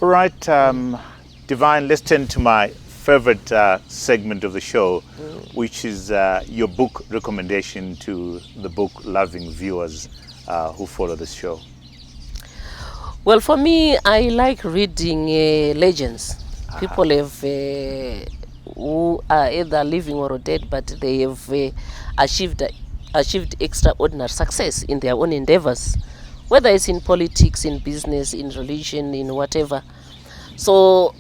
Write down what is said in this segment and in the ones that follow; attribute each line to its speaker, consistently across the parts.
Speaker 1: All right, Divine, let's turn to my favorite segment of the show, which is your book recommendation to the book-loving viewers who follow this show.
Speaker 2: Well, for me, I like reading legends. People have who are either living or dead, but they have achieved extraordinary success in their own endeavors, whether it's in politics, in business, in religion, in whatever. So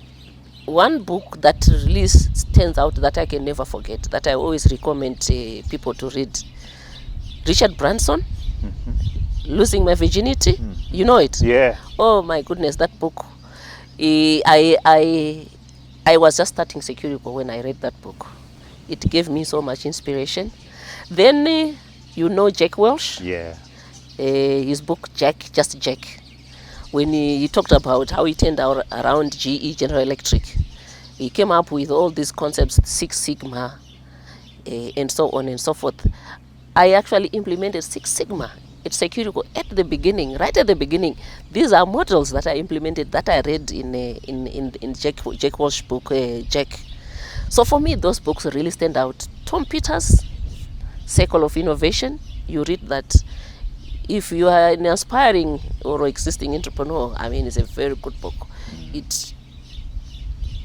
Speaker 2: one book that really stands out that I can never forget, that I always recommend people to read, Richard Branson, Losing My Virginity. You know it?
Speaker 1: Yeah.
Speaker 2: Oh my goodness, that book. I was just starting Securico when I read that book. It gave me so much inspiration. Then you know Jack Welch?
Speaker 1: Yeah.
Speaker 2: His book Just Jack. When he talked about how he turned out around GE, General Electric, he came up with all these concepts, Six Sigma, and so on and so forth. I actually implemented Six Sigma at Securico at the beginning, right at the beginning. These are models that I implemented, that I read in Jack Welch's book, Jack. So for me, those books really stand out. Tom Peters' Circle of Innovation. You read that. If you are an aspiring or existing entrepreneur, I mean, it's a very good book. It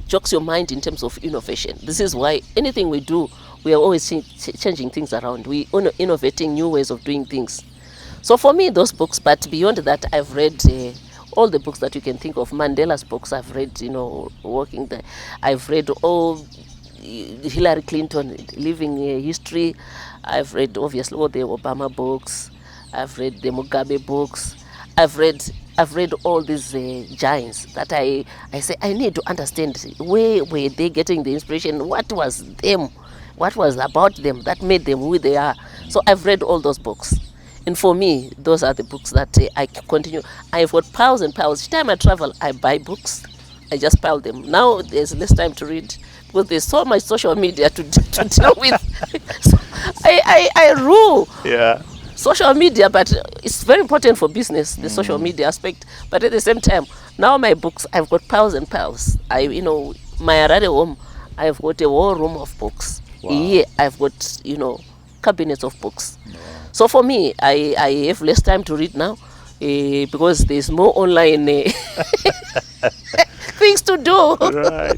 Speaker 2: jocks your mind in terms of innovation. This is why anything we do, we are always changing things around. We are innovating new ways of doing things. So for me, those books, but beyond that, I've read all the books that you can think of. Mandela's books, I've read, working there. I've read all Hillary Clinton, Living History. I've read, obviously, all the Obama books. I've read the Mugabe books. I've read all these giants that I say I need to understand where were they getting the inspiration, what was them, what was about them that made them who they are. So I've read all those books. And for me, those are the books that I continue. I've got piles and piles. Each time I travel, I buy books. I just pile them. Now there's less time to read because there's so much social media to deal with. So I rule.
Speaker 1: Yeah.
Speaker 2: Social media, but it's very important for business, the social media aspect. But at the same time, now my books, I've got piles and piles. My Harare home, I've got a whole room of books.
Speaker 1: Wow.
Speaker 2: Here, I've got, cabinets of books. Yeah. So for me, I have less time to read now because there's more online things to do.
Speaker 1: Right.